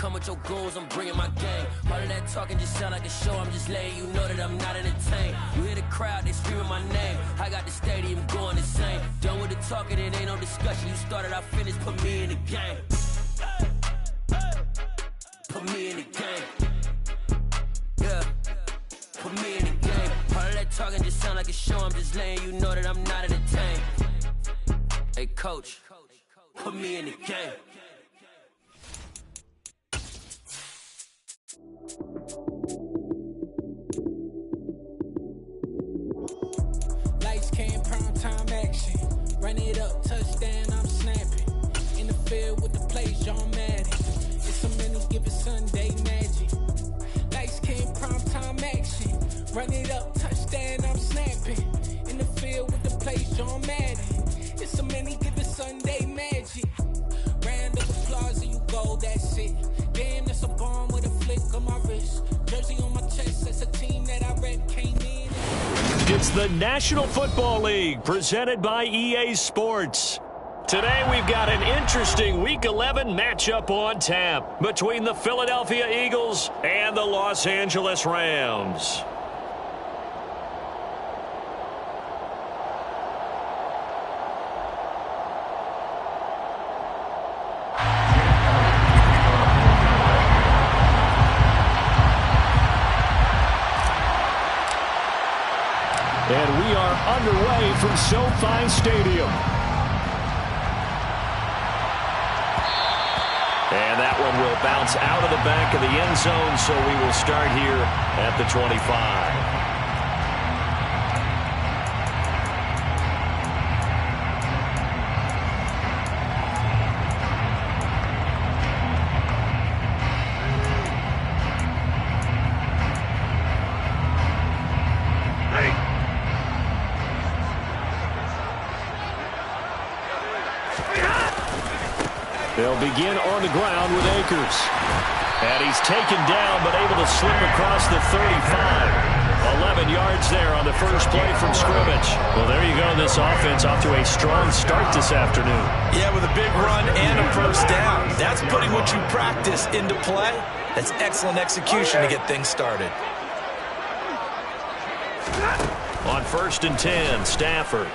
come with your goons, I'm bringing my gang. All of that talking just sound like a show, I'm just letting you know that I'm not entertained. You hear the crowd, they screaming my name. I got the stadium going insane. Done with the talking, it ain't no discussion. You started, I finished, put me in the game. Put me in the game. Yeah, put me in the game. All of that talking just sound like a show, I'm just letting you know that I'm not entertained. Hey coach, put me in the game. Lights came, prime time action. Run it up, touchdown, I'm snapping. In the field with the plays, John Madden. It's a many given Sunday magic. Lights came, prime time action. Run it up, touchdown, I'm snapping. In the field with the plays, John Madden. It's a many given Sunday magic. Round of applause and you go, that's it. Damn, that's a bomb with a flick on my wrist. Jersey on my chest, that's a team that I rep, came in. It's the National Football League presented by EA Sports. Today we've got an interesting Week 11 matchup on tap between the Philadelphia Eagles and the Los Angeles Rams. And we are underway from SoFi Stadium. And that one will bounce out of the back of the end zone, so we will start here at the 25. They'll begin on the ground with Akers. And he's taken down, but able to slip across the 35. 11 yards there on the first play from scrimmage. Well, there you go. This offense off to a strong start this afternoon. Yeah, with a big run and a first down. That's putting what you practice into play. That's excellent execution to get things started. On 1st and 10, Stafford.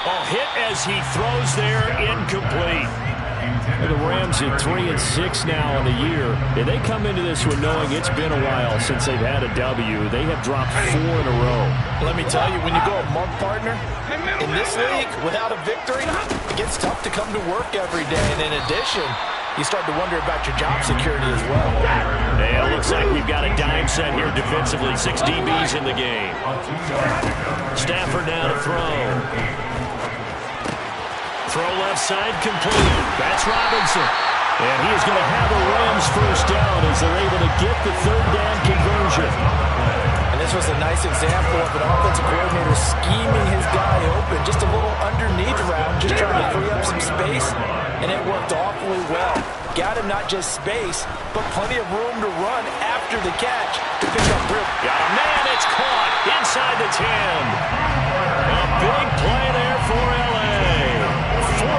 Oh, hit as he throws there, incomplete. The Rams at 3-6 now on the year. And they come into this one knowing it's been a while since they've had a W. They have dropped 4 in a row. Let me tell you, when you go a month partner, in this league, without a victory, it gets tough to come to work every day. And in addition, you start to wonder about your job security as well. Yeah, it looks like we've got a dime set here defensively. 6 DBs in the game. Stafford now to throw. Throw left side complete. That's Robinson. And he is going to have a Rams first down as they're able to get the 3rd down conversion. And this was a nice example of an offensive coordinator scheming his guy open. Just a little underneath route, just trying to free up some space. And it worked awfully well. Got him not just space, but plenty of room to run after the catch to pick up room. Got a man, it's caught inside the 10. A big play there for LA. 45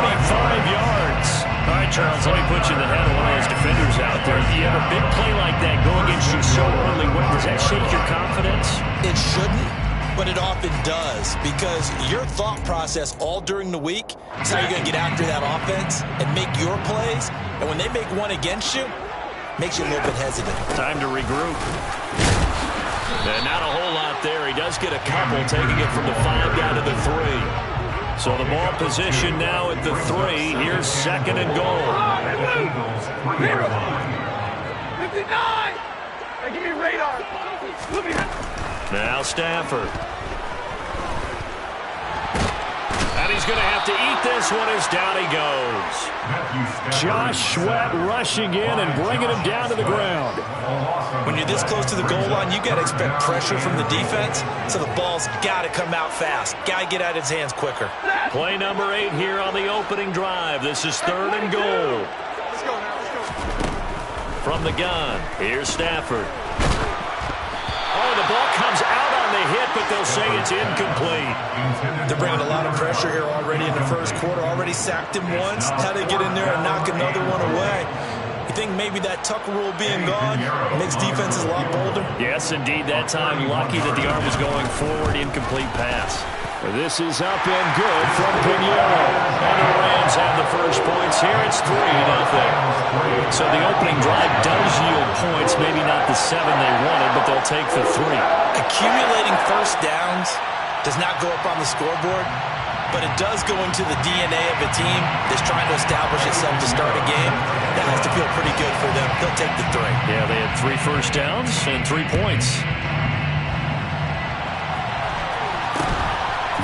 yards. All right, Charles, let me put you in the head of one of those defenders out there. If you have a big play like that go against you so early, does that shake your confidence? It shouldn't, but it often does, because your thought process all during the week is how you're going to get after that offense and make your plays. And when they make one against you, it makes you a little bit hesitant. Time to regroup. And not a whole lot there. He does get a couple, taking it from the 5 down to the 3. So the ball position now at the 3. Here's 2nd and goal. 59! Hey, give me radar. Now Stafford. And he's going to have to eat this one as down he goes. Josh Sweat rushing in and bringing him down to the ground. When you're this close to the goal line, you got to expect pressure from the defense, so the ball's got to come out fast. Got to get out of his hands quicker. Play number 8 here on the opening drive. This is 3rd and goal. Let's go now, let's go. From the gun, here's Stafford. Oh, the ball comes out on the hit, but they'll say it's incomplete. They're bringing a lot of pressure here already in the first quarter. Already sacked him once. How to get in there and knock another one away. You think maybe that Tucker rule being gone makes defenses a lot bolder? Yes, indeed. That time, lucky that the arm was going forward. Incomplete pass. This is up and good from Pinheiro. And the Rams have the first points here. It's 3-0. So the opening drive does yield points. Maybe not the 7 they wanted, but they'll take the 3. Accumulating first downs does not go up on the scoreboard, but it does go into the DNA of a team that's trying to establish itself to start a game. That has to feel pretty good for them. They'll take the 3. Yeah, they had 3 first downs and 3 points.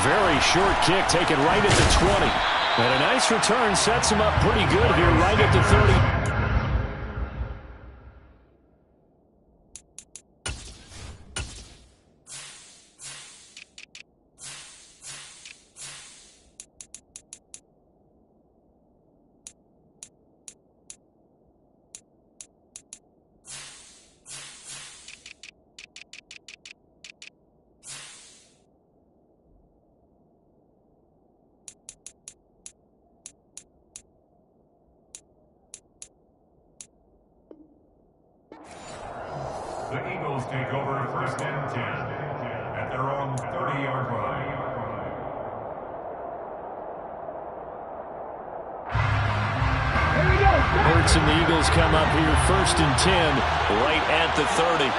Very short kick taken right at the 20. And a nice return sets them up pretty good here right at the 30. The Eagles take over first and 10 at their own 30-yard line. Hurts and the Eagles come up here first and 10 right at the 30. 19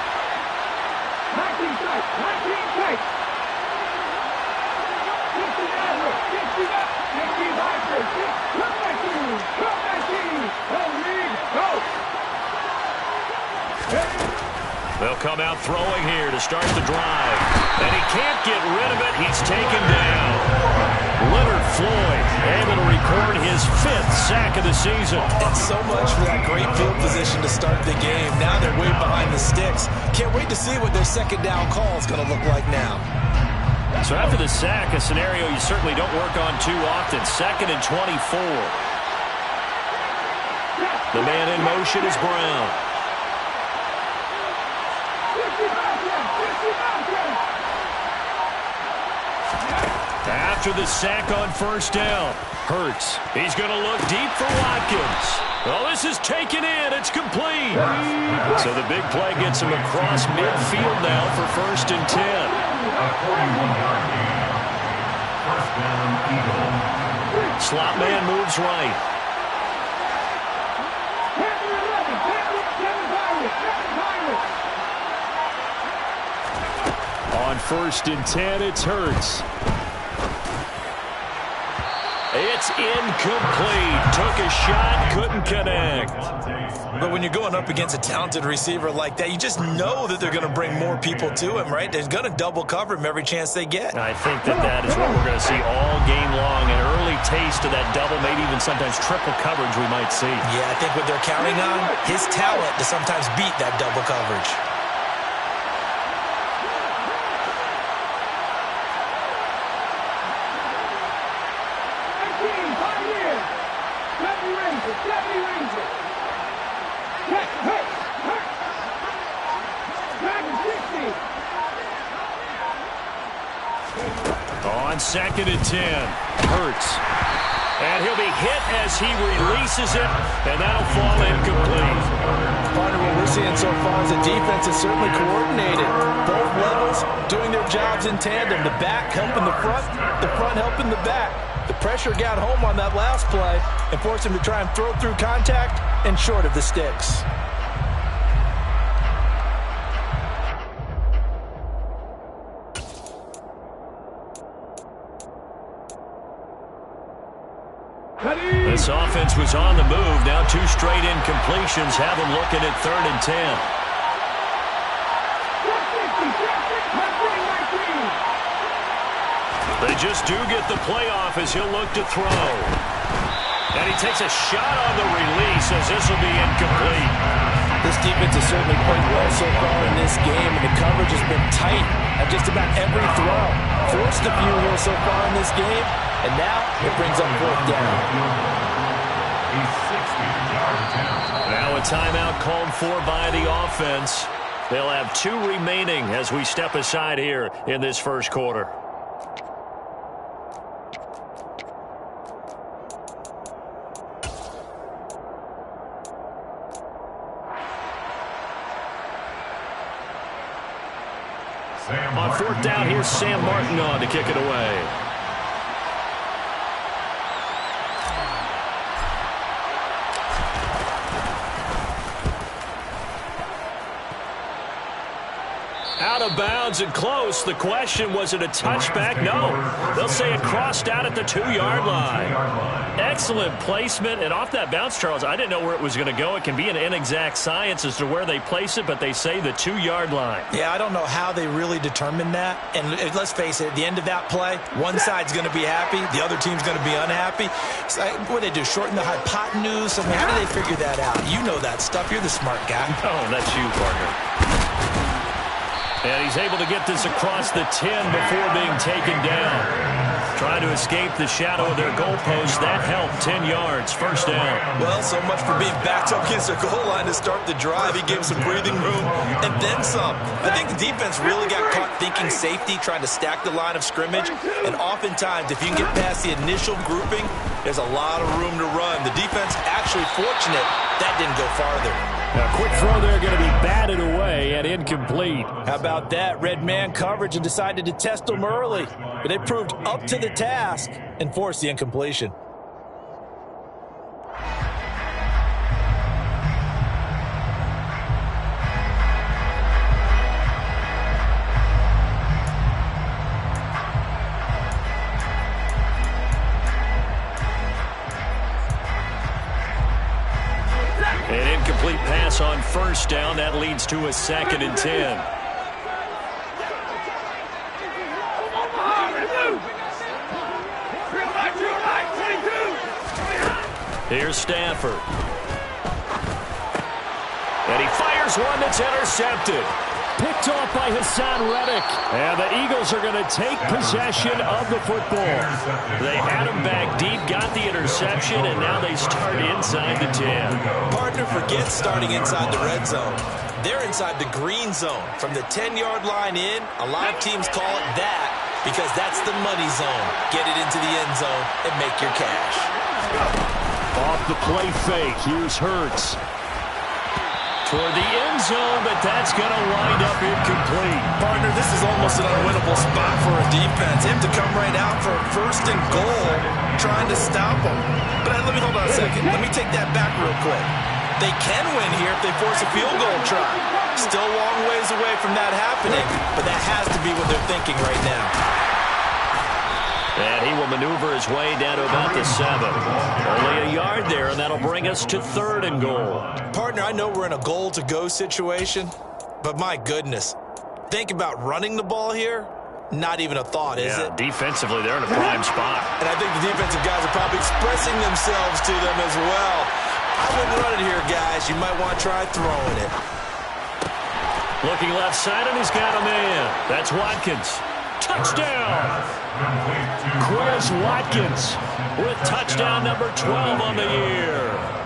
tight, 19 tight. 60 average, 60 back, 60 backwards, come back in, oh, lead, go. They'll come out throwing here to start the drive. And he can't get rid of it. He's taken down. Leonard Floyd able to record his 5th sack of the season. And so much for that great field position to start the game. Now they're way behind the sticks. Can't wait to see what their second down call is going to look like now. So after the sack, a scenario you certainly don't work on too often. 2nd and 24. The man in motion is Brown. After the sack on first down, Hurts. He's going to look deep for Watkins. Oh, this is taken in. It's complete. So the big play gets him across midfield now for first and 10. A 41-yard gain. First down, Eagles. Slot man moves right. On first and 10, it's Hurts. It's incomplete. Took a shot, couldn't connect. But when you're going up against a talented receiver like that, you just know that they're going to bring more people to him, right? They're going to double cover him every chance they get. I think that is what we're going to see all game long. An early taste of that double, maybe even sometimes triple coverage we might see. Yeah, I think what they're counting on, his talent to sometimes beat that double coverage. On 2nd and 10, Hurts. And he'll be hit as he releases it, and that'll fall incomplete. Partner, what we're seeing so far is the defense is certainly coordinated. Both levels doing their jobs in tandem. The back helping the front helping the back. The pressure got home on that last play and forced him to try and throw through contact and short of the sticks. This offense was on the move. Now 2 straight incompletions have them looking at 3rd and 10. They just do get the playoff as he'll look to throw. And he takes a shot on the release as this will be incomplete. This defense has certainly played well so far in this game, and the coverage has been tight at just about every throw. Forced a few here so far in this game, and now it brings up 4th down. Now a timeout called for by the offense. They'll have 2 remaining as we step aside here in this first quarter. On fourth down, here's Sam Martin on to kick it away. Out of bounds and close. The question, was it a touchback? No. They'll say it crossed out at the 2-yard line. Excellent placement. And off that bounce, Charles, I didn't know where it was going to go. It can be an inexact science as to where they place it, but they say the 2-yard line. Yeah, I don't know how they really determined that. And let's face it, at the end of that play, one side's going to be happy, the other team's going to be unhappy. So, what do they do, shorten the hypotenuse? I mean, how do they figure that out? You know that stuff. You're the smart guy. Oh, that's you, partner. And he's able to get this across the 10 before being taken down. Trying to escape the shadow of their goalpost. That helped. 10 yards. First down. Well, so much for being backed up against their goal line to start the drive. He gave some breathing room and then some. I think the defense really got caught thinking safety, trying to stack the line of scrimmage. And oftentimes, if you can get past the initial grouping, there's a lot of room to run. The defense actually fortunate that didn't go farther. A quick throw there, going to be batted away and incomplete. How about that? Red man coverage and decided to test them early. But they proved up to the task and forced the incompletion. An incomplete pass on first down. That leads to a 2nd and 10. Here's Stafford. And he fires one that's intercepted. Picked off by Hassan Reddick. And the Eagles are going to take possession of the football. They had him back deep, got the interception, and now they start inside the 10. Partner forgets starting inside the red zone. They're inside the green zone. From the 10-yard line in, a lot of teams call it that because that's the money zone. Get it into the end zone and make your cash. Off the play fake, here's Hurts. Toward the end zone, but that's going to wind up incomplete. Partner, this is almost an unwinnable spot for a defense. They have to come right out for a 1st and goal, trying to stop them. But let me hold on a second. Let me take that back real quick. They can win here if they force a field goal try. Still a long ways away from that happening, but that has to be what they're thinking right now. And he will maneuver his way down to about the 7. Only a yard there, and that'll bring us to 3rd and goal. Partner, I know we're in a goal-to-go situation, but my goodness, think about running the ball here. Not even a thought, is it? Defensively, they're in a prime spot. And I think the defensive guys are probably expressing themselves to them as well. I wouldn't run it here, guys. You might want to try throwing it. Looking left side, and he's got a man. That's Watkins. Touchdown! Chris Watkins with touchdown number 12 on the year.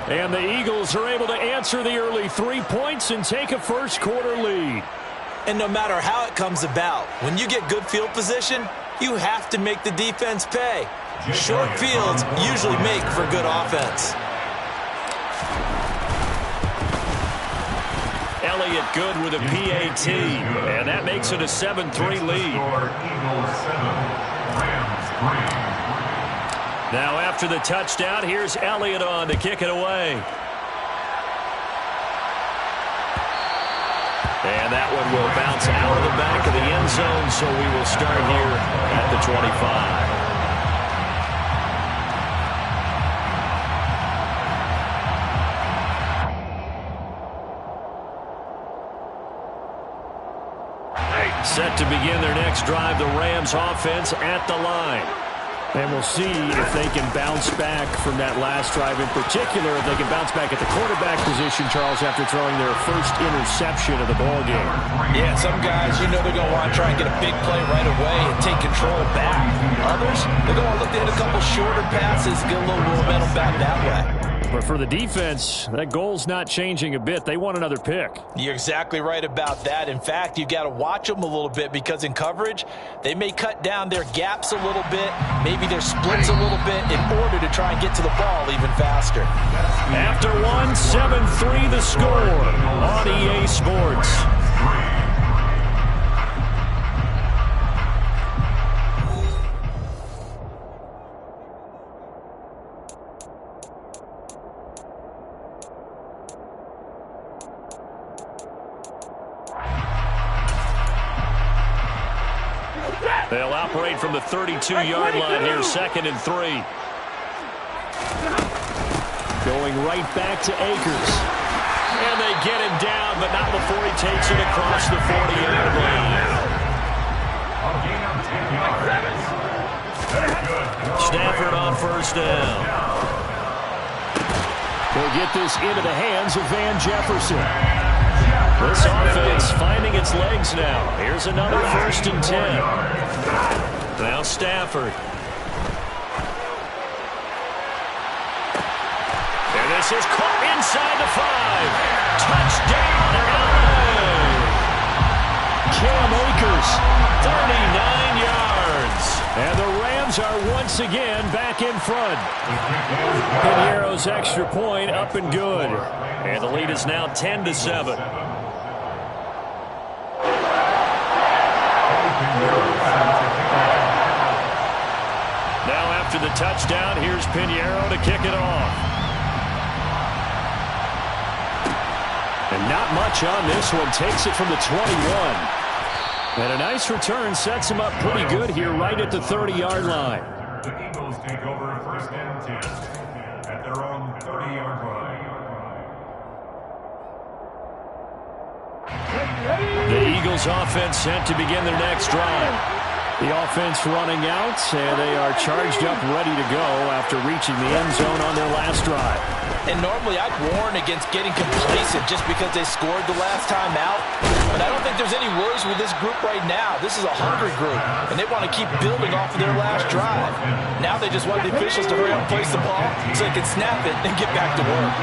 And the Eagles are able to answer the early 3 points and take a first-quarter lead. And no matter how it comes about, when you get good field position, you have to make the defense pay. Short fields usually make for good offense. Elliott good with a PAT, and that makes it a 7-3 lead. Now after the touchdown, here's Elliott on to kick it away. And that one will bounce out of the back of the end zone, so we will start here at the 25. Set to begin their next drive, the Rams offense at the line. And we'll see if they can bounce back from that last drive, in particular, if they can bounce back at the quarterback position, Charles, after throwing their first interception of the ballgame. Yeah, some guys, you know they're going to want to try and get a big play right away and take control back. Others, they're going to look to hit a couple shorter passes, get a little momentum back that way. But for the defense, that goal's not changing a bit. They want another pick. You're exactly right about that. In fact, you got to watch them a little bit because in coverage, they may cut down their gaps a little bit, maybe their splits a little bit in order to try and get to the ball even faster. After 7-3 the score on EA Sports. They'll operate from the 32-yard line here, 2nd and 3. Going right back to Akers. And they get him down, but not before he takes it across the 40-yard line. Stafford on 1st down. They'll get this into the hands of Van Jefferson. This offense finding its legs now. Here's another 1st and 10. Now Stafford. And this is caught inside the 5. Touchdown, LA! Cam Akers, 39 yards. And the Rams are once again back in front. Piniero's extra point up and good. And the lead is now 10-7. Now after the touchdown, here's Piniero to kick it off. And not much on this one. Takes it from the 21. And a nice return sets him up pretty good here right at the 30-yard line. The Eagles take over 1st and 10 at their own 30-yard line. The Eagles offense set to begin their next drive. The offense running out, and they are charged up, ready to go after reaching the end zone on their last drive. And normally I'd warn against getting complacent just because they scored the last time out. But I don't think there's any worries with this group right now. This is a hungry group, and they want to keep building off of their last drive. Now they just want the officials to hurry up and place the ball so they can snap it and get back to work.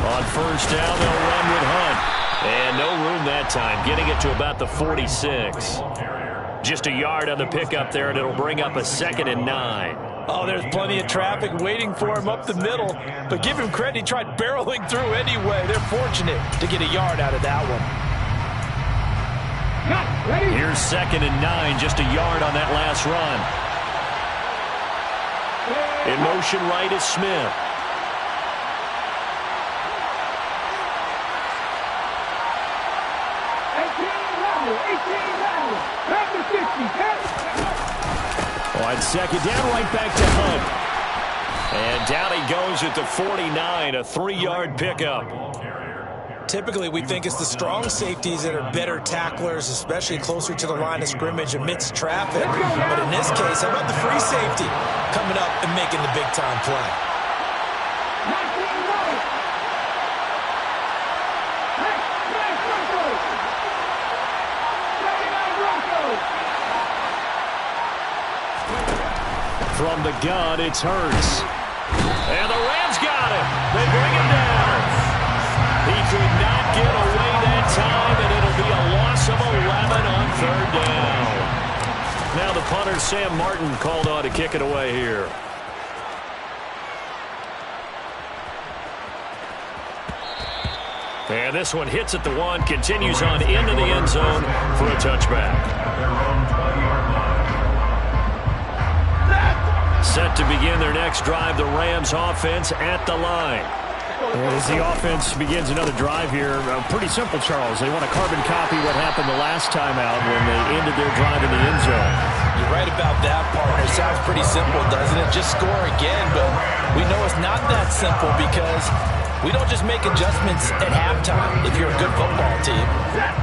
On 1st down, they'll run with Hunt. And no room that time, getting it to about the 46. Just a yard on the pickup there, and it'll bring up a 2nd and 9. Oh, there's plenty of traffic waiting for him up the middle. But give him credit, he tried barreling through anyway. They're fortunate to get a yard out of that one. Here's 2nd and 9, just a yard on that last run. In motion right is Smith. On 2nd down, right back to Hunt. And down he goes at the 49, a 3-yard pickup. Typically, we think it's the strong safeties that are better tacklers, especially closer to the line of scrimmage amidst traffic. But in this case, how about the free safety coming up and making the big-time play? From the gun, it's Hurts. And the Rams got him. They bring him down. He could not get away that time, and it'll be a loss of 11 on 3rd down. Now the punter, Sam Martin, called on to kick it away here. And this one hits at the 1, continues on into the end zone for a touchback. Set to begin their next drive, the Rams offense at the line. As the offense begins another drive here, pretty simple, Charles. They want to carbon copy what happened the last time out when they ended their drive in the end zone. You're right about that, partner. It sounds pretty simple, doesn't it? Just score again, but we know it's not that simple because we don't just make adjustments at halftime if you're a good football team.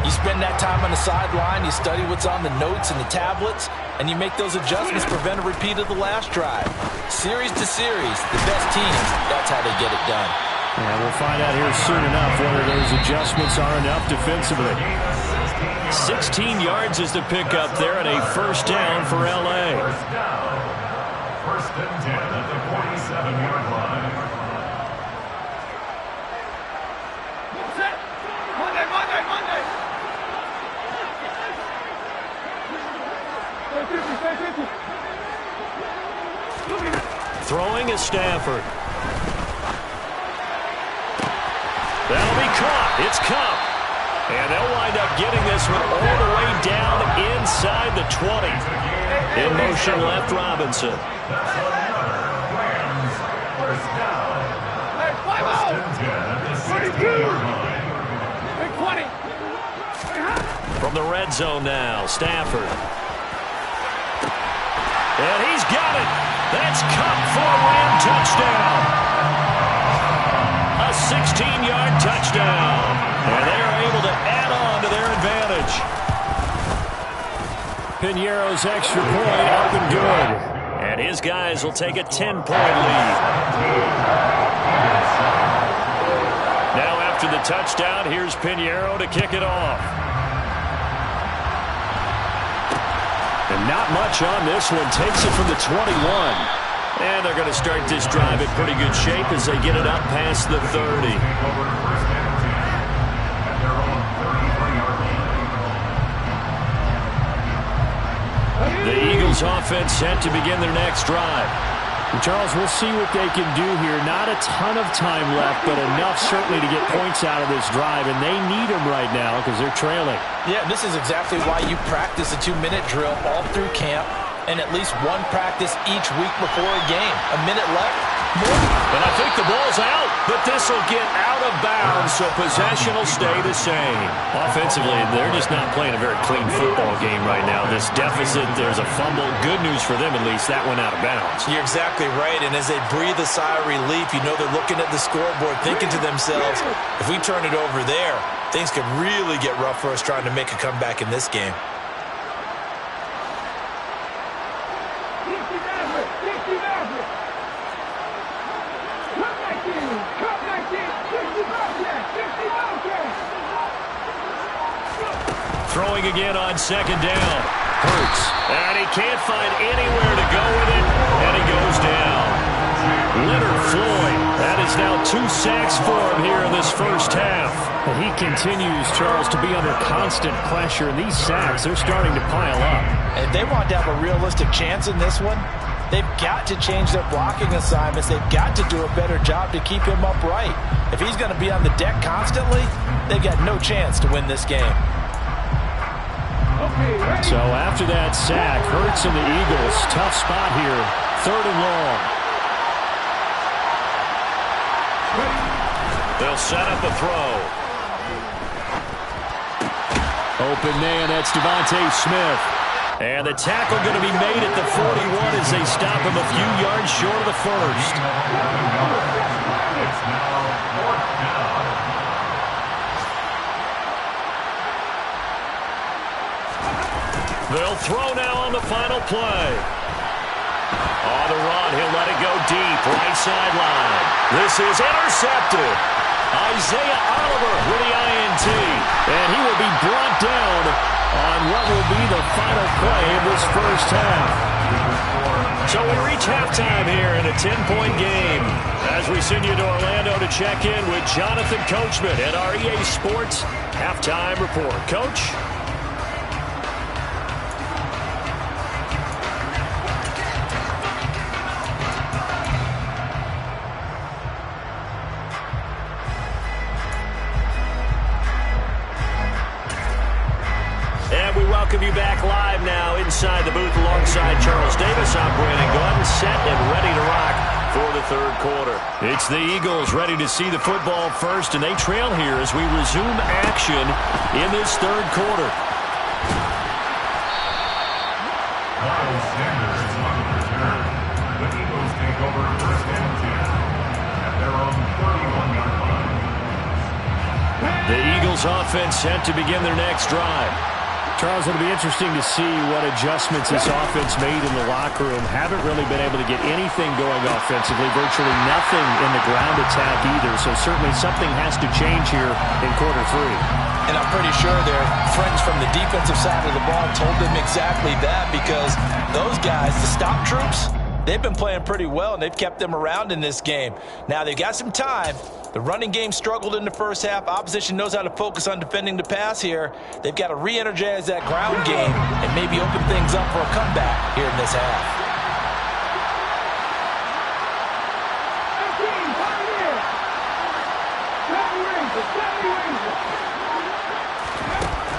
You spend that time on the sideline, you study what's on the notes and the tablets, and you make those adjustments to prevent a repeat of the last drive. Series to series, the best teams, that's how they get it done. And we'll find out here soon enough whether those adjustments are enough defensively. 16 yards is the pickup there, and a 1st down for L.A. 1st and 10 at the 47-yard line. Throwing is Stafford. That'll be caught. It's Cup. And they'll wind up getting this one all the way down inside the 20. In motion left, Robinson. 15-yard line. From the red zone now, Stafford. And he's got it. That's caught for a Ram touchdown. A 16-yard touchdown. And they are able to add on to their advantage. Piñeiro's extra point up and good. And his guys will take a 10-point lead. Now after the touchdown, here's Piñeiro to kick it off. And not much on this one. Takes it from the 21. And they're going to start this drive in pretty good shape as they get it up past the 30. The Eagles offense set to begin their next drive. And Charles, we'll see what they can do here. Not a ton of time left, but enough certainly to get points out of this drive, and they need them right now because they're trailing. Yeah, this is exactly why you practice a 2-minute drill all through camp and at least one practice each week before a game. A minute left, more. And I think the ball's out, but this will get out of bounds, so possession will stay the same. Offensively, they're just not playing a very clean football game right now. This deficit, there's a fumble. Good news for them, at least. That went out of bounds. You're exactly right, and as they breathe a sigh of relief, you know they're looking at the scoreboard, thinking to themselves, if we turn it over there, things could really get rough for us trying to make a comeback in this game. Throwing again on second down. Hurts. And he can't find anywhere to go with it, and he goes down. Leonard Floyd. That is now 2 sacks for him here in this first half. And he continues, Charles, to be under constant pressure. And these sacks, they're starting to pile up. If they want to have a realistic chance in this one, they've got to change their blocking assignments. They've got to do a better job to keep him upright. If he's going to be on the deck constantly, they've got no chance to win this game. So after that sack, Hurts and the Eagles, tough spot here, 3rd and long. They'll set up a throw. Open man, that's Devontae Smith. And the tackle going to be made at the 41 as they stop him a few yards short of the first. It's now 4th down. They'll throw now on the final play. On the run, he'll let it go deep, right sideline. This is intercepted. Isaiah Oliver with the INT. And he will be brought down on what will be the final play of this first half. So we reach halftime here in a 10-point game as we send you to Orlando to check in with Jonathan Coachman at our EA Sports Halftime Report. Coach? Welcome you back live now inside the booth alongside Charles Davis. I'm Brandon Gordon, set and ready to rock for the 3rd quarter. It's the Eagles ready to see the football first, and they trail here as we resume action in this 3rd quarter. Miles Sanders is on the return. The Eagles take over 1st and 10 at their own 31-yard line. The Eagles offense set to begin their next drive. Charles, it'll be interesting to see what adjustments this offense made in the locker room. Haven't really been able to get anything going offensively, virtually nothing in the ground attack either. So certainly something has to change here in quarter 3. And I'm pretty sure their friends from the defensive side of the ball told them exactly that, because those guys, the stop troops, they've been playing pretty well, and they've kept them around in this game. Now, they've got some time. The running game struggled in the first half. Opposition knows how to focus on defending the pass here. They've got to re-energize that ground game and maybe open things up for a comeback here in this half.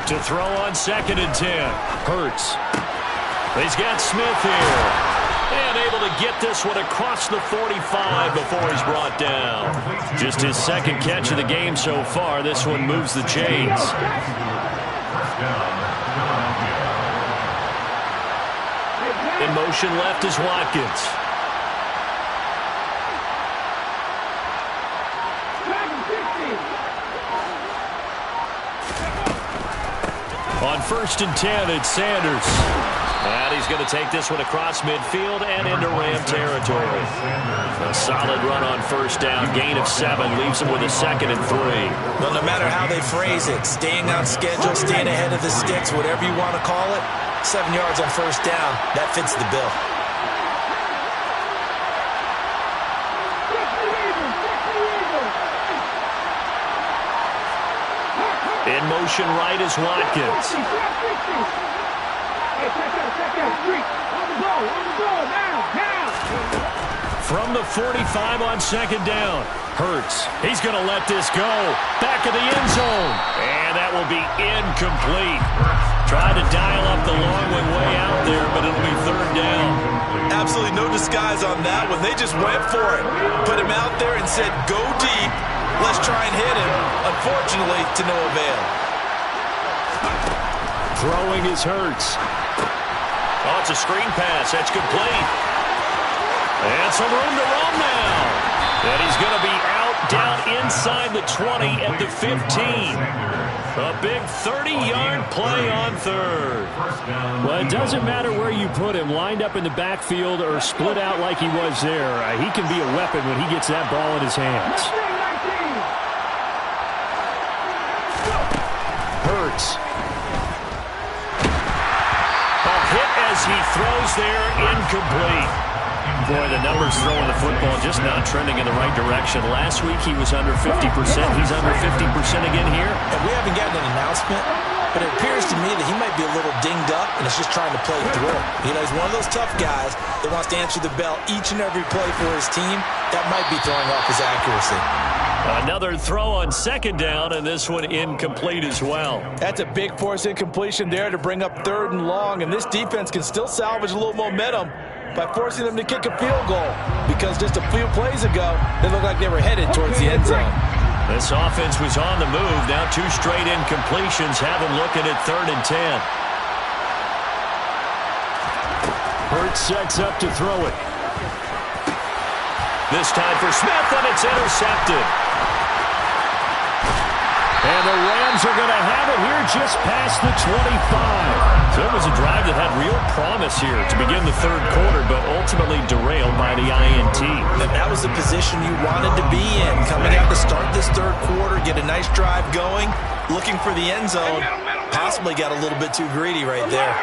To throw on 2nd and 10. Hurts. He's got Smith here. And able to get this one across the 45 before he's brought down. Just his second catch of the game so far. This one moves the chains. In motion left is Watkins. On 1st and 10, it's Sanders. And he's going to take this one across midfield and into Ram territory. A solid run on 1st down. Gain of 7 leaves him with a 2nd and 3. Well, no matter how they phrase it, staying on schedule, staying ahead of the sticks, whatever you want to call it, 7 yards on 1st down, that fits the bill. In motion right is Watkins. From the 45 on 2nd down. Hurts. He's going to let this go. Back of the end zone. And that will be incomplete. Tried to dial up the long way out there, but it'll be 3rd down. Absolutely no disguise on that one. They just went for it. Put him out there and said, go deep. Let's try and hit him. Unfortunately, to no avail. Throwing is Hurts. Oh, it's a screen pass. That's complete. And some room to run now. And he's going to be out down inside the 20 at the 15. A big 30-yard play on 3rd. Well, it doesn't matter where you put him, lined up in the backfield or split out like he was there. He can be a weapon when he gets that ball in his hands. Hurts. A hit as he throws there, incomplete. Boy, the numbers throwing the football just not trending in the right direction. Last week he was under 50%. He's under 50% again here. And we haven't gotten an announcement, but it appears to me that he might be a little dinged up and is just trying to play through. You know, he's one of those tough guys that wants to answer the bell each and every play for his team. That might be throwing off his accuracy. Another throw on 2nd down, and this one incomplete as well. That's a big force incompletion there to bring up 3rd and long, and this defense can still salvage a little momentum by forcing them to kick a field goal, because just a few plays ago, they looked like they were headed towards the end zone. This offense was on the move. Now 2 straight incompletions have them looking at 3rd and 10. Hurts sets up to throw it. This time for Smith, and it's intercepted. And the Rams are going to have it here just past the 25. So it was a drive that had real promise here to begin the 3rd quarter, but ultimately derailed by the INT. And that was the position you wanted to be in. Coming out to start this 3rd quarter, get a nice drive going, looking for the end zone. Possibly got a little bit too greedy right there.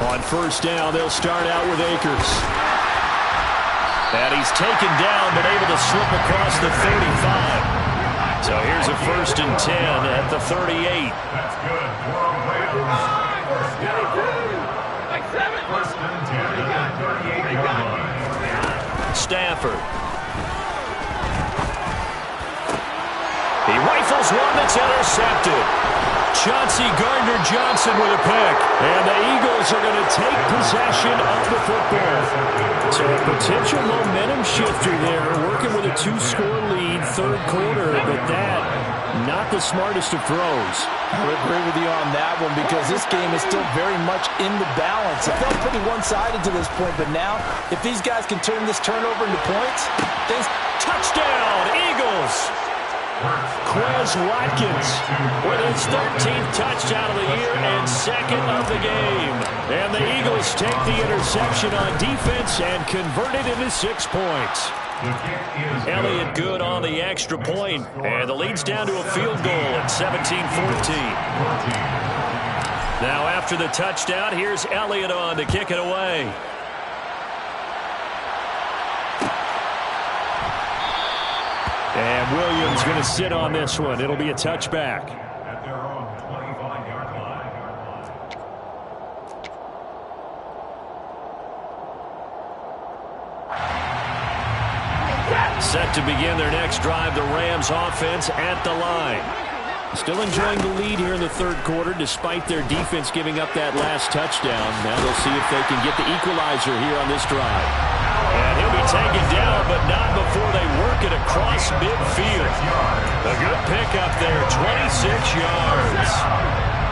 On 1st down, they'll start out with Akers. And he's taken down, but able to slip across the 35. So here's a 1st and 10 at the 38. That's good. 4 on play. 1st and 10 at the 38-yard line. Stafford. He rifles one that's intercepted. Chauncey Gardner-Johnson with a pick. And the Eagles are going to take possession of the football. So a potential momentum shifter there, working with a 2-score lead, 3rd quarter, but that, not the smartest of throws. I would agree with you on that one, because this game is still very much in the balance. It felt pretty one-sided to this point, but now, if these guys can turn this turnover into points, things... Touchdown, Eagles! Quez Watkins with his 13th touchdown of the year and 2nd of the game. And the Eagles take the interception on defense and convert it into 6 points. Elliott good on the extra point, and the lead's down to a field goal at 17-14. Now after the touchdown, here's Elliott on to kick it away. And Williams going to sit on this one. It'll be a touchback. At their own 25-yard line. Set to begin their next drive, the Rams offense at the line. Still enjoying the lead here in the third quarter, despite their defense giving up that last touchdown. Now they'll see if they can get the equalizer here on this drive. And he'll be taken down, but not before they work it across midfield. A good pickup there, 26 yards.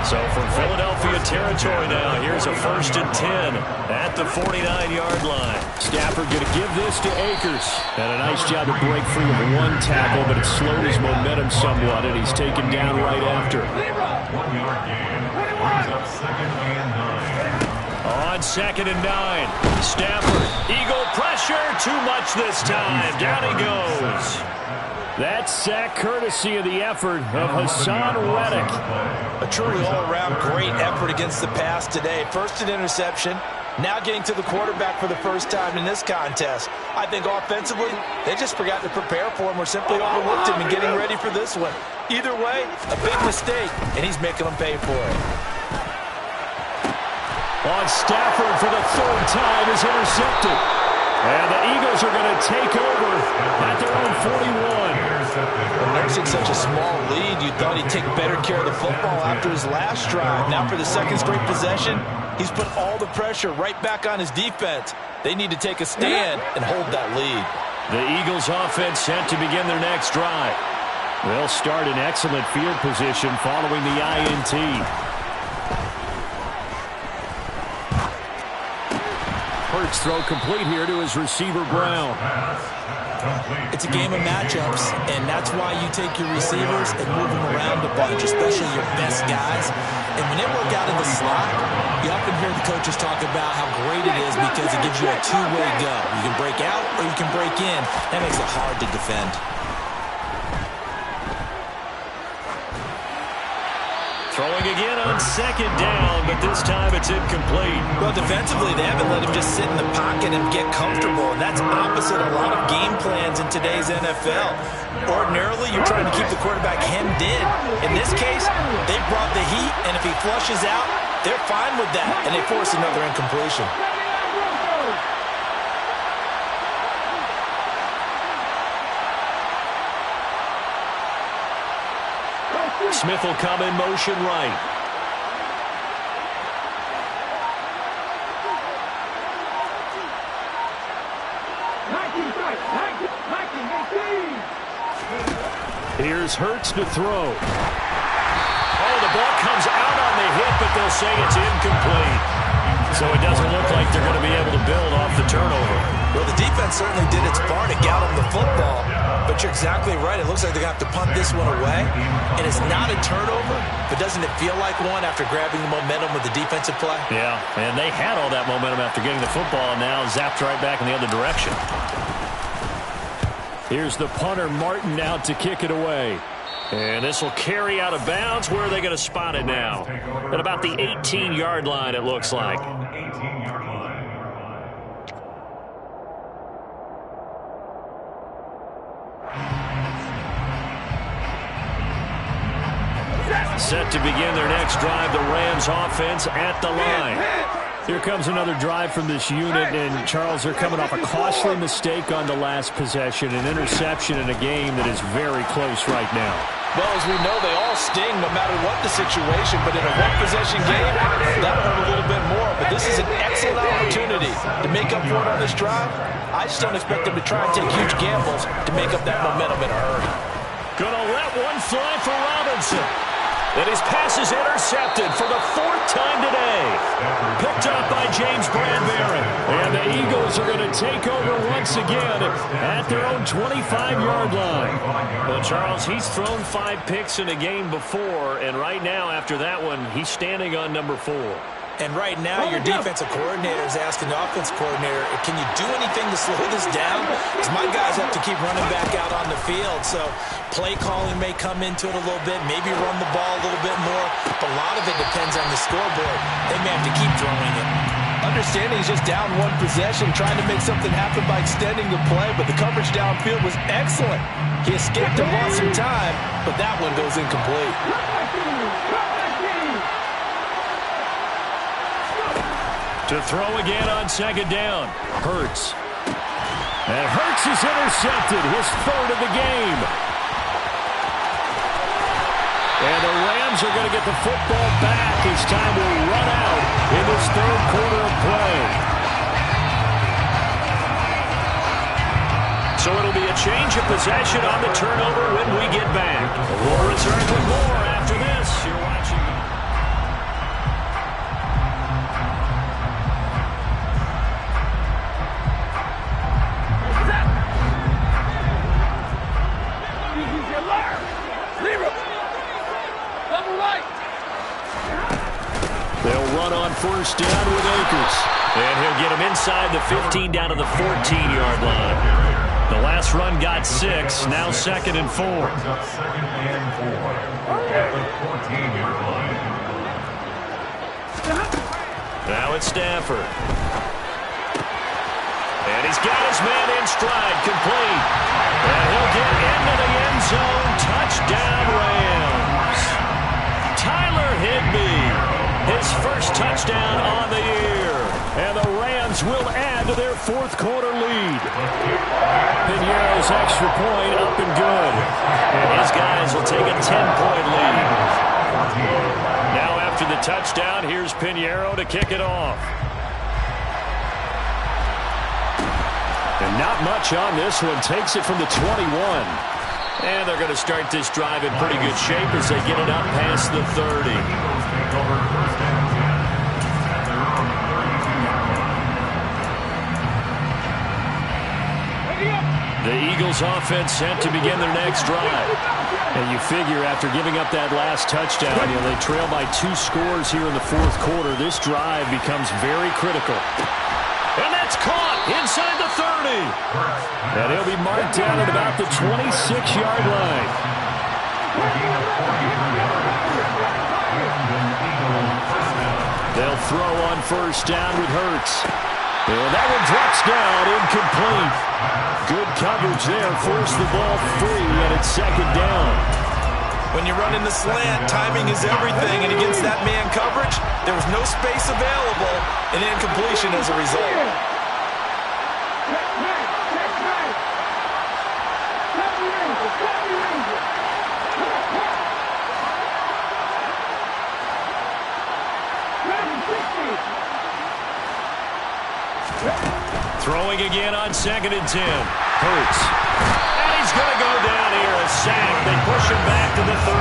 So from Philadelphia territory now, here's a 1st and 10 at the 49-yard line. Stafford going to give this to Akers. And a nice job to break free of one tackle, but it slowed his momentum somewhat, and he's taken down right after. 1 yard gain. Brings up 2nd and 9. On 2nd and 9, Stafford, Eagle pressure, too much this time. Down he goes. That sack courtesy of the effort of Hassan Reddick. A truly all-around great effort against the pass today. First an interception, now getting to the quarterback for the first time in this contest. I think offensively, they just forgot to prepare for him or simply overlooked him in getting ready for this one. Either way, a big mistake, and he's making them pay for it. On Stafford for the 3rd time is intercepted. And the Eagles are going to take over at their own 41. Nursing such a small lead, you thought he'd take better care of the football after his last drive. Now for the 2nd straight possession, he's put all the pressure right back on his defense. They need to take a stand and hold that lead. The Eagles offense set to begin their next drive. They'll start in excellent field position following the INT. Hurts throw complete here to his receiver Brown. It's a game of matchups, and that's why you take your receivers and move them around a bunch, especially your best guys. And when they work out in the slot, you often hear the coaches talk about how great it is because it gives you a two-way go. You can break out or you can break in. That makes it hard to defend. Throwing again on 2nd down, but this time it's incomplete. Well, defensively, they haven't let him just sit in the pocket and get comfortable, and that's opposite a lot of game plans in today's NFL. Ordinarily, you're trying to keep the quarterback hemmed in. In this case, they brought the heat, and if he flushes out, they're fine with that, and they force another incompletion. Smith will come in motion right. Here's Hurts to throw. Oh, the ball comes out on the hit, but they'll say it's incomplete. So it doesn't look like they're going to be able to build off the turnover. Well, the defense certainly did its part to get him the football. But you're exactly right. It looks like they're going to have to punt this one away. And it's not a turnover, but doesn't it feel like one after grabbing the momentum with the defensive play? Yeah, and they had all that momentum after getting the football, and now zapped right back in the other direction. Here's the punter, Martin, out to kick it away. And this will carry out of bounds. Where are they going to spot it now? At about the 18-yard line, it looks like. 18-yard line. Set to begin their next drive, the Rams offense at the line. Here comes another drive from this unit, and Charles, they're coming off a costly mistake on the last possession, an interception in a game that is very close right now. Well, as we know, they all sting no matter what the situation, but in a one-possession game, that'll hurt a little bit more. But this is an excellent opportunity to make up for it on this drive. I just don't expect them to try and take huge gambles to make up that momentum in a hurry. Gonna let one fly for Robinson. And his pass is intercepted for the 4th time today. Picked up by James Bradbury. And the Eagles are going to take over once again at their own 25-yard line. Well, Charles, he's thrown 5 picks in a game before, and right now, after that one, he's standing on number 4. And right now, your defensive coordinator is asking the offensive coordinator, can you do anything to slow this down? Because my guys have to keep running back out on the field. So play calling may come into it a little bit, maybe run the ball a little bit more. But a lot of it depends on the scoreboard. They may have to keep throwing it. Understanding he's just down one possession, trying to make something happen by extending the play, but the coverage downfield was excellent. He escaped and lost some time, but that one goes incomplete. To throw again on 2nd down. Hurts. And Hurts is intercepted, his 3rd of the game. And the Rams are going to get the football back as time will run out in this third quarter of play. So it'll be a change of possession on the turnover when we get back. We'll return with more after this. You're watching. They'll run on first down with Akers. And he'll get him inside the 15 down to the 14-yard line. The last run got 6, now 2nd and 4. Second and 4 at the 14-yard line. Now it's Stafford. And he's got his man in stride, complete. And he'll get into the end zone. Touchdown, Rams. Tyler Higbee. His first touchdown on the year. And the Rams will add to their fourth quarter lead. Piñeiro's extra point up and good. And his guys will take a 10-point lead. Now after the touchdown, here's Piñeiro to kick it off. And not much on this one. Takes it from the 21. And they're going to start this drive in pretty good shape as they get it up past the 30. The Eagles offense set to begin their next drive. And you figure after giving up that last touchdown, they trail by 2 scores here in the fourth quarter. This drive becomes very critical. And that's caught inside the 30. And he'll be marked down at about the 26-yard line. They'll throw on first down with Hurts. And that one drops down, incomplete. Good coverage there, forced the ball free, and it's 2nd down. When you run in the slant, timing is everything, and against that man coverage, there was no space available, and incompletion as a result. Throwing again on 2nd and 10. Hurts. And he's going to go down here. A sack. They push him back to the 34.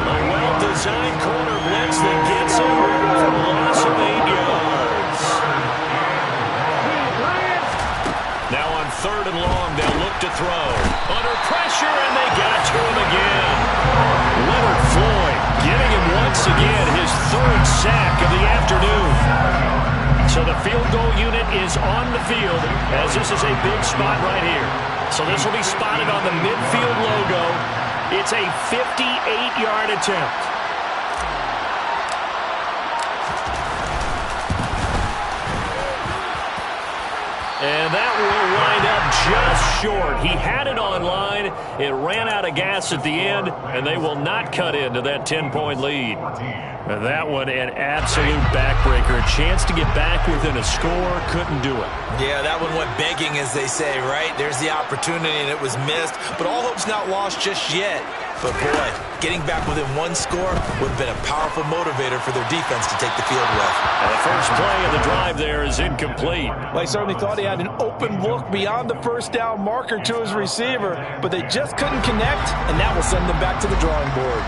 A well-designed corner blitz that gets him for a loss of 8 yards. Now on 3rd and long, they'll look to throw. Under pressure, and they got to him again. Leonard Floyd getting him once again his 3rd sack of the afternoon. So the field goal unit is on the field as this is a big spot right here. So this will be spotted on the midfield logo. It's a 58-yard attempt. And that will wind up just short. He had it on line. It ran out of gas at the end, and they will not cut into that 10-point lead. And that one, an absolute backbreaker. A chance to get back within a score, couldn't do it. Yeah, that one went begging, as they say, right? There's the opportunity, and it was missed. But all hope's not lost just yet. But, boy, getting back within 1 score would have been a powerful motivator for their defense to take the field with. And the first play of the drive there is incomplete. They certainly thought he had an open look beyond the first down marker to his receiver, but they just couldn't connect, and that will send them back to the drawing board.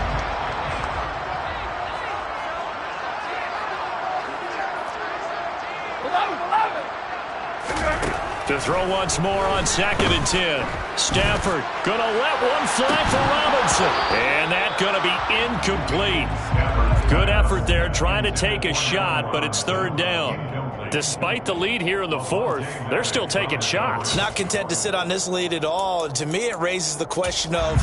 To throw once more on 2nd and 10. Stafford gonna let one fly for Robinson. And that's gonna be incomplete. Good effort there trying to take a shot, but it's 3rd down. Despite the lead here in the 4th, they're still taking shots. Not content to sit on this lead at all. And to me, it raises the question of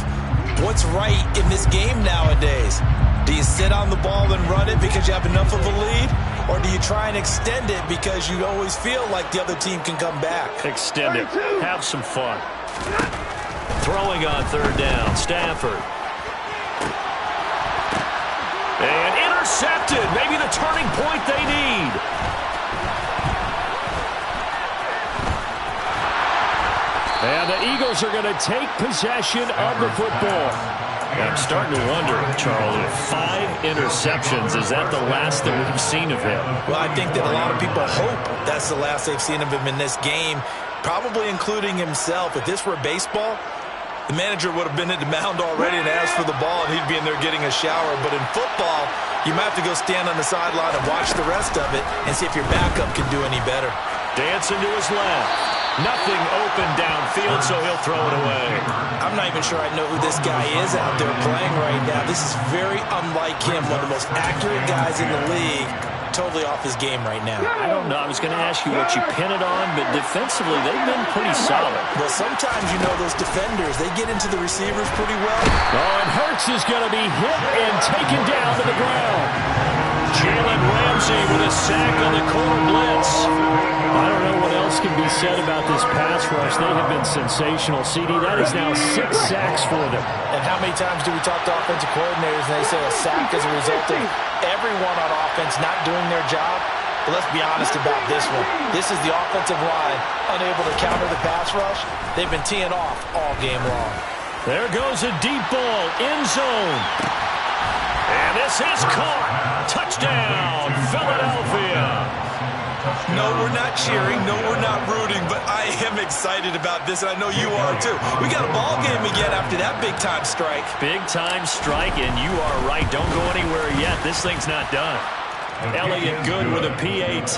what's right in this game nowadays. Do you sit on the ball and run it because you have enough of a lead? Or do you try and extend it because you always feel like the other team can come back? Extend it. Have some fun. Throwing on 3rd down. Stafford. And intercepted. Maybe the turning point they need. And the Eagles are going to take possession of the football. I'm starting to wonder, Charles, if 5 interceptions, is that the last that we've seen of him? Well, I think that a lot of people hope that's the last they've seen of him in this game, probably including himself. If this were baseball, the manager would have been at the mound already and asked for the ball, and he'd be in there getting a shower. But in football, you might have to go stand on the sideline and watch the rest of it and see if your backup can do any better. Dancing to his left. Nothing open downfield, so he'll throw it away. I'm not even sure I know who this guy is out there playing right now. This is very unlike him, one of the most accurate guys in the league. Totally off his game right now. I don't know. I was going to ask you what you pin it on, but defensively, they've been pretty solid. Well, sometimes, you know, those defenders, they get into the receivers pretty well. Oh, and Hurts is going to be hit and taken down to the ground. Jalen Ramsey with a sack on the corner blitz. I don't know what else can be said about this pass rush. They have been sensational. CD, that is now 6 sacks for them. And how many times do we talk to offensive coordinators and they say a sack is a result of everyone on offense not doing their job? But let's be honest about this one. This is the offensive line unable to counter the pass rush. They've been teeing off all game long. There goes a deep ball, end zone. And this is caught. Touchdown, Philadelphia. No, we're not cheering. No, we're not rooting. But I am excited about this, and I know you are too. We got a ball game again after that big-time strike. Big-time strike, and you are right. Don't go anywhere yet. This thing's not done. Elliott good with a PAT.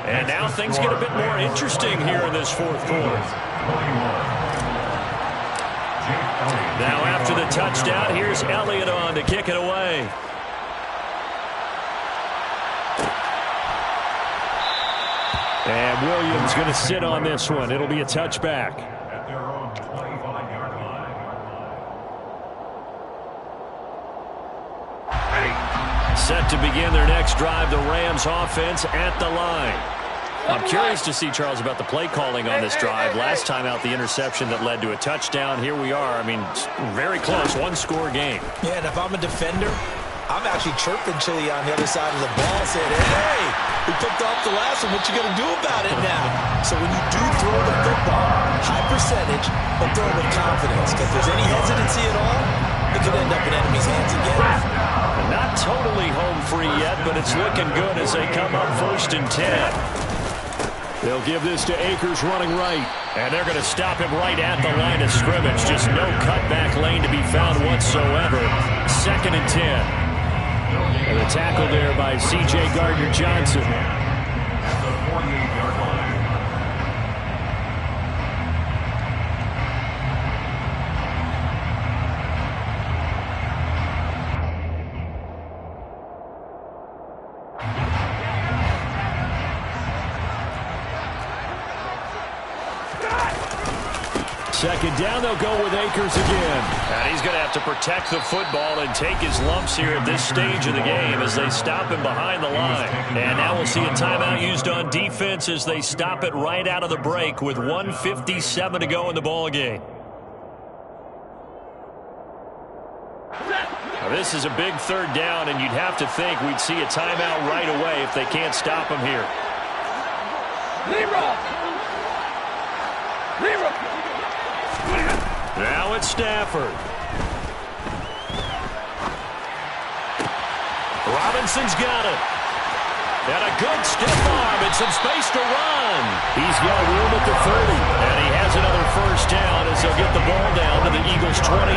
And now things get a bit more interesting here in this fourth quarter. Now after the touchdown, here's Elliott on to kick it away. And Williams going to sit on this one. It'll be a touchback. At their own 25-yard line. Set to begin their next drive, the Rams offense at the line. I'm curious to see, Charles, about the play calling on this drive. Last time out, the interception that led to a touchdown. Here we are. I mean, very close, one-score game. Yeah, and if I'm a defender, I'm actually chirping Chili on the other side of the ball, saying, hey, we picked off the last one. What you going to do about it now? So when you do throw the football, high percentage, but throw it with confidence. Because if there's any hesitancy at all, it could end up in enemy's hands again. Not totally home free yet, but it's looking good as they come up 1st and 10. They'll give this to Akers running right. And they're going to stop him right at the line of scrimmage. Just no cutback lane to be found whatsoever. 2nd and 10. And the tackle there by C.J. Gardner-Johnson. At the 48-yard line. Second down, they'll go with Akers again. And he's going to have to protect the football and take his lumps here at this stage of the game as they stop him behind the line. And now we'll see a timeout used on defense as they stop it right out of the break with 1:57 to go in the ball game. Now this is a big 3rd down, and you'd have to think we'd see a timeout right away if they can't stop him here. Now it's Stafford. Robinson's got it. And a good stiff arm and some space to run. He's got room at the 30. And he has another 1st down as they'll get the ball down to the Eagles' 28.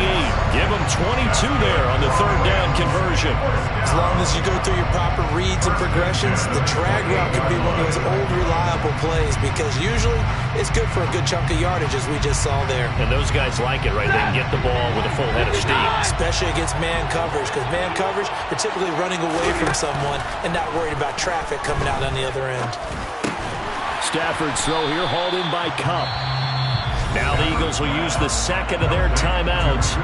Give them 22 there on the 3rd down conversion. As long as you go through your proper reads and progressions, the drag route can be one of those old reliable plays because usually it's good for a good chunk of yardage as we just saw there. And those guys like it, right? They can get the ball with a full head of steam. Especially against man coverage because man coverage, you're typically running away from someone and not worried about traffic coming out on the other end. Stafford's throw here hauled in by Kupp. Now the Eagles will use the 2nd of their timeouts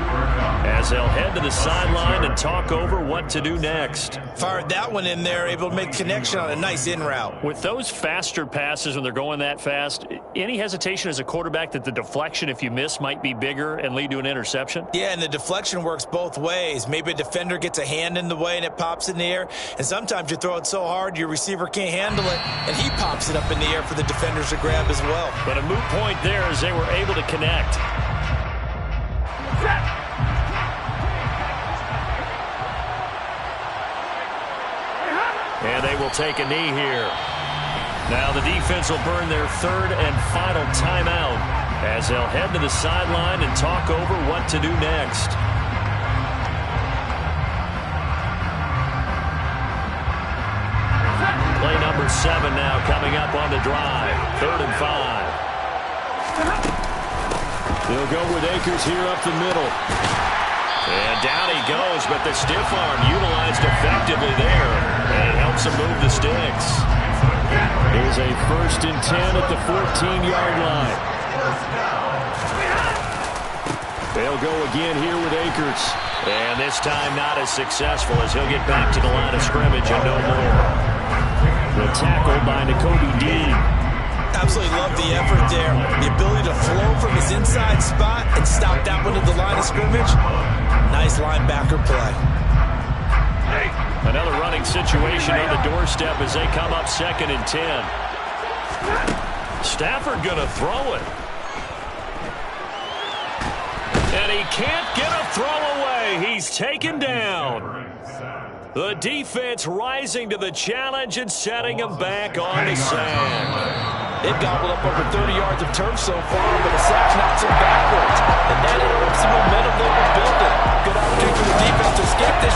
as they'll head to the sideline and talk over what to do next. Fired that one in there, able to make connection on a nice in route. With those faster passes when they're going that fast, any hesitation as a quarterback that the deflection, if you miss, might be bigger and lead to an interception? Yeah, and the deflection works both ways. Maybe a defender gets a hand in the way and it pops in the air, and sometimes you throw it so hard your receiver can't handle it, and he pops it up in the air for the defenders to grab as well. But a moot point there as they were unable to connect. And they will take a knee here. Now the defense will burn their third and final timeout as they'll head to the sideline and talk over what to do next. Play number 7 now coming up on the drive. 3rd and 5. They'll go with Akers here up the middle. And down he goes, but the stiff arm utilized effectively there. And it helps him move the sticks. Here's a 1st and 10 at the 14-yard line. They'll go again here with Akers. And this time not as successful as he'll get back to the line of scrimmage and no more. The tackle by Nakobe Dean. Absolutely love the effort there. The ability to flow from his inside spot and stop that one at the line of scrimmage. Nice linebacker play. Another running situation on the doorstep as they come up 2nd and 10. Stafford going to throw it. And he can't get a throw away. He's taken down. The defense rising to the challenge and setting him back on the sand. They've gobbled up over 30 yards of turf so far, but the sack knocks them backwards. And that interrupts the momentum they were building. Good opportunity for the defense to escape this